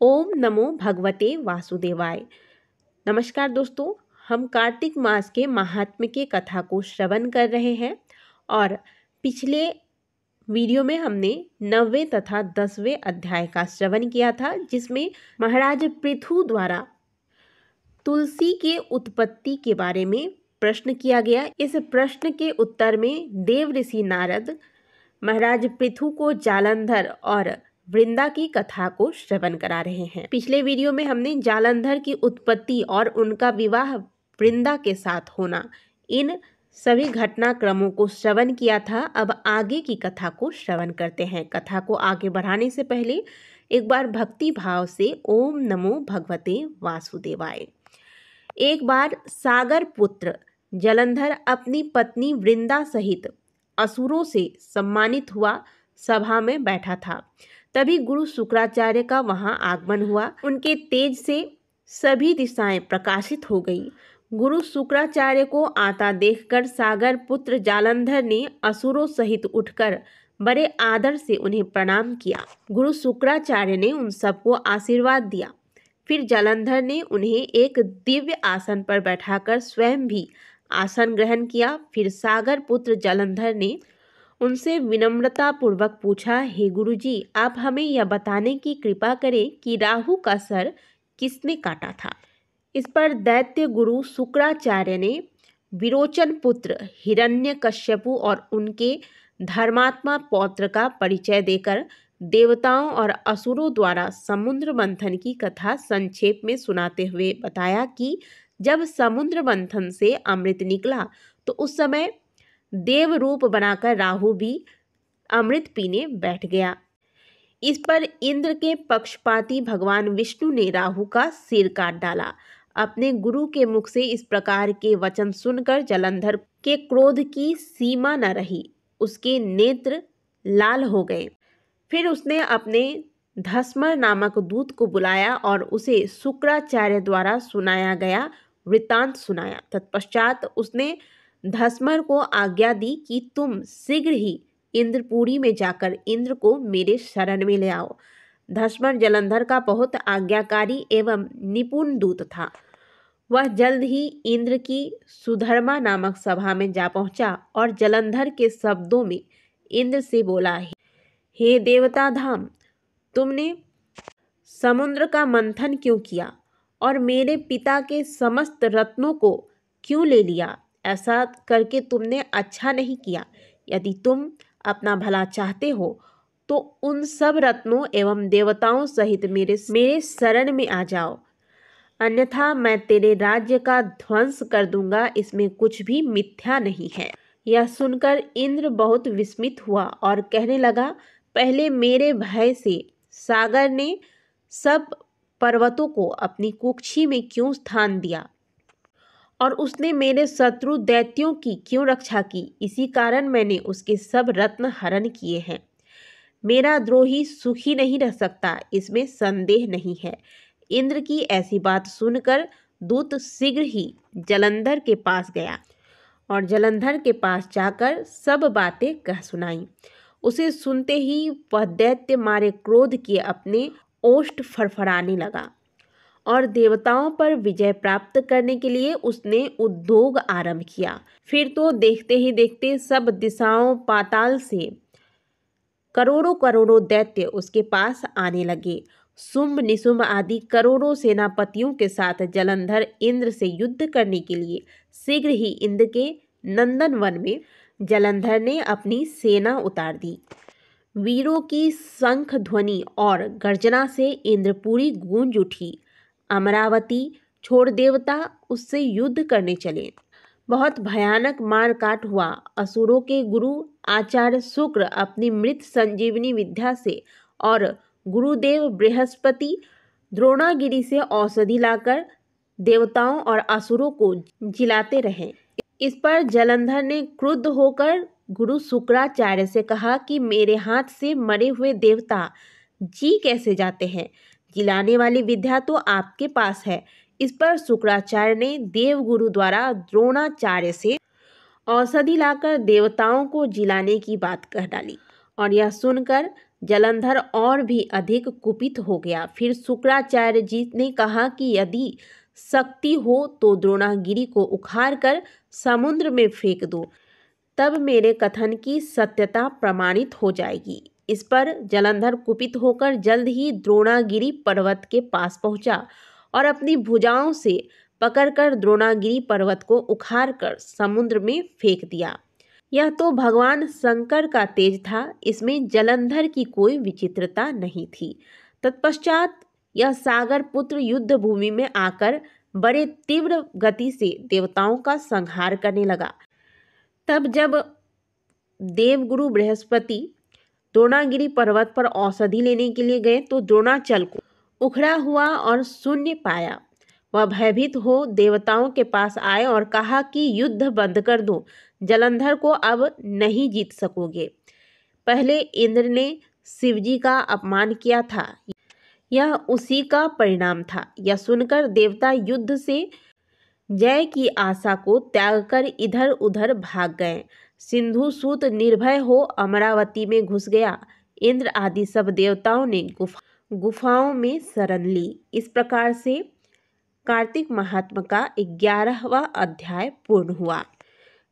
ओम नमो भगवते वासुदेवाय। नमस्कार दोस्तों, हम कार्तिक मास के महात्म्य के कथा को श्रवण कर रहे हैं और पिछले वीडियो में हमने 9वें तथा 10वें अध्याय का श्रवण किया था, जिसमें महाराज पृथु द्वारा तुलसी के उत्पत्ति के बारे में प्रश्न किया गया। इस प्रश्न के उत्तर में देव ऋषि नारद महाराज पृथु को जालंधर और वृंदा की कथा को श्रवण करा रहे हैं। पिछले वीडियो में हमने जालंधर की उत्पत्ति और उनका विवाह वृंदा के साथ होना, इन सभी घटनाक्रमों को श्रवण किया था। अब आगे की कथा को श्रवण करते हैं। कथा को आगे बढ़ाने से पहले एक बार भक्ति भाव से ओम नमो भगवते वासुदेवाय। एक बार सागर पुत्र जालंधर अपनी पत्नी वृंदा सहित असुरों से सम्मानित हुआ सभा में बैठा था। तभी गुरु शुक्राचार्य का वहां आगमन हुआ। उनके तेज से सभी दिशाएं प्रकाशित हो गई। गुरु शुक्राचार्य को आता देखकर सागर पुत्र जालंधर ने असुरों सहित उठकर बड़े आदर से उन्हें प्रणाम किया। गुरु शुक्राचार्य ने उन सबको आशीर्वाद दिया। फिर जालंधर ने उन्हें एक दिव्य आसन पर बैठाकर स्वयं भी आसन ग्रहण किया। फिर सागर पुत्र जालंधर ने उनसे विनम्रता पूर्वक पूछा, हे गुरुजी, आप हमें यह बताने की कृपा करें कि राहु का सर किसने काटा था। इस पर दैत्य गुरु शुक्राचार्य ने विरोचन पुत्र हिरण्यकश्यपु और उनके धर्मात्मा पौत्र का परिचय देकर देवताओं और असुरों द्वारा समुद्र मंथन की कथा संक्षेप में सुनाते हुए बताया कि जब समुद्र मंथन से अमृत निकला तो उस समय देव रूप बनाकर राहु भी अमृत पीने बैठ गया। इस पर इंद्र के पक्षपाती भगवान विष्णु ने राहु का सिर काट डाला। अपने गुरु के मुख से इस प्रकार के वचन सुनकर जालंधर के क्रोध की सीमा न रही। उसके नेत्र लाल हो गए। फिर उसने अपने धस्मर नामक दूत को बुलाया और उसे शुक्राचार्य द्वारा सुनाया गया वृत्तांत सुनाया। तत्पश्चात उसने धस्मर को आज्ञा दी कि तुम शीघ्र ही इंद्रपुरी में जाकर इंद्र को मेरे शरण में ले आओ। धस्मर जालंधर का बहुत आज्ञाकारी एवं निपुण दूत था। वह जल्द ही इंद्र की सुधर्मा नामक सभा में जा पहुंचा और जालंधर के शब्दों में इंद्र से बोला, हे देवता धाम, तुमने समुद्र का मंथन क्यों किया और मेरे पिता के समस्त रत्नों को क्यों ले लिया? ऐसा करके तुमने अच्छा नहीं किया। यदि तुम अपना भला चाहते हो तो उन सब रत्नों एवं देवताओं सहित मेरे शरण में आ जाओ, अन्यथा मैं तेरे राज्य का ध्वंस कर दूंगा। इसमें कुछ भी मिथ्या नहीं है। यह सुनकर इंद्र बहुत विस्मित हुआ और कहने लगा, पहले मेरे भय से सागर ने सब पर्वतों को अपनी कुक्षी में क्यों स्थान दिया और उसने मेरे शत्रु दैत्यों की क्यों रक्षा की? इसी कारण मैंने उसके सब रत्न हरण किए हैं। मेरा द्रोही सुखी नहीं रह सकता, इसमें संदेह नहीं है। इंद्र की ऐसी बात सुनकर दूत शीघ्र ही जालंधर के पास गया और जालंधर के पास जाकर सब बातें कह सुनाई। उसे सुनते ही वह दैत्य मारे क्रोध किए अपने ओष्ठ फड़फड़ाने लगा और देवताओं पर विजय प्राप्त करने के लिए उसने उद्योग आरंभ किया। फिर तो देखते ही देखते सब दिशाओं पाताल से करोड़ों करोड़ों दैत्य उसके पास आने लगे। शुंभ निशुंभ आदि करोड़ों सेनापतियों के साथ जालंधर इंद्र से युद्ध करने के लिए शीघ्र ही इंद्र के नंदन वन में जालंधर ने अपनी सेना उतार दी। वीरों की शंख ध्वनि और गर्जना से इंद्रपुरी गूंज उठी। अमरावती छोड़ देवता उससे युद्ध करने चले। बहुत भयानक मार काट हुआ। असुरों के गुरु आचार्य शुक्र अपनी मृत संजीवनी विद्या से और गुरुदेव बृहस्पति द्रोणागिरी से औषधि लाकर देवताओं और असुरों को जिलाते रहे। इस पर जालंधर ने क्रुद्ध होकर गुरु शुक्राचार्य से कहा कि मेरे हाथ से मरे हुए देवता जी कैसे जाते हैं? जिलाने वाली विद्या तो आपके पास है। इस पर शुक्राचार्य ने देवगुरु द्वारा द्रोणाचार्य से औषधि लाकर देवताओं को जिलाने की बात कह डाली और यह सुनकर जलंधर और भी अधिक कुपित हो गया। फिर शुक्राचार्य जी ने कहा कि यदि शक्ति हो तो द्रोणागिरी को उखाड़कर समुद्र में फेंक दो, तब मेरे कथन की सत्यता प्रमाणित हो जाएगी। इस पर जलंधर कुपित होकर जल्द ही द्रोणागिरी पर्वत के पास पहुंचा और अपनी भुजाओं से पकड़कर द्रोणागिरी पर्वत को उखाड़कर समुद्र में फेंक दिया। यह तो भगवान शंकर का तेज था, इसमें जलंधर की कोई विचित्रता नहीं थी। तत्पश्चात यह सागर पुत्र युद्ध भूमि में आकर बड़े तीव्र गति से देवताओं का संहार करने लगा। तब जब देवगुरु बृहस्पति द्रोणागिरी पर्वत पर औषधि लेने के लिए गए तो द्रोणाचल को उखड़ा हुआ और शून्य पाया। वह भयभीत हो देवताओं के पास आए और कहा कि युद्ध बंद कर दो, जलंधर को अब नहीं जीत सकोगे। पहले इंद्र ने शिवजी का अपमान किया था, यह उसी का परिणाम था। यह सुनकर देवता युद्ध से जय की आशा को त्याग कर इधर उधर भाग गए। सिंधु सूत निर्भय हो अमरावती में घुस गया। इंद्र आदि सब देवताओं ने गुफाओं में शरण ली। इस प्रकार से कार्तिक महात्म का 11वां अध्याय पूर्ण हुआ।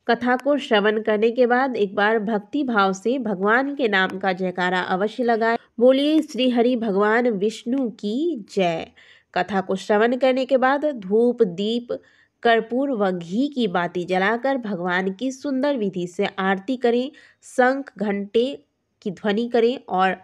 कथा को श्रवण करने के बाद एक बार भक्ति भाव से भगवान के नाम का जयकारा अवश्य लगाएं। बोलिए श्री हरि भगवान विष्णु की जय। कथा को श्रवण करने के बाद धूप दीप कर्पूर व घी की बाती जलाकर भगवान की सुंदर विधि से आरती करें, शंख घंटे की ध्वनि करें और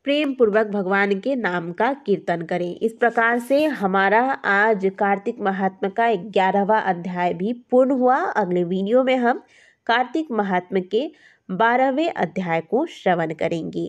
प्रेम पूर्वक भगवान के नाम का कीर्तन करें। इस प्रकार से हमारा आज कार्तिक महात्म का 11वां अध्याय भी पूर्ण हुआ। अगले वीडियो में हम कार्तिक महात्म के 12वें अध्याय को श्रवण करेंगे।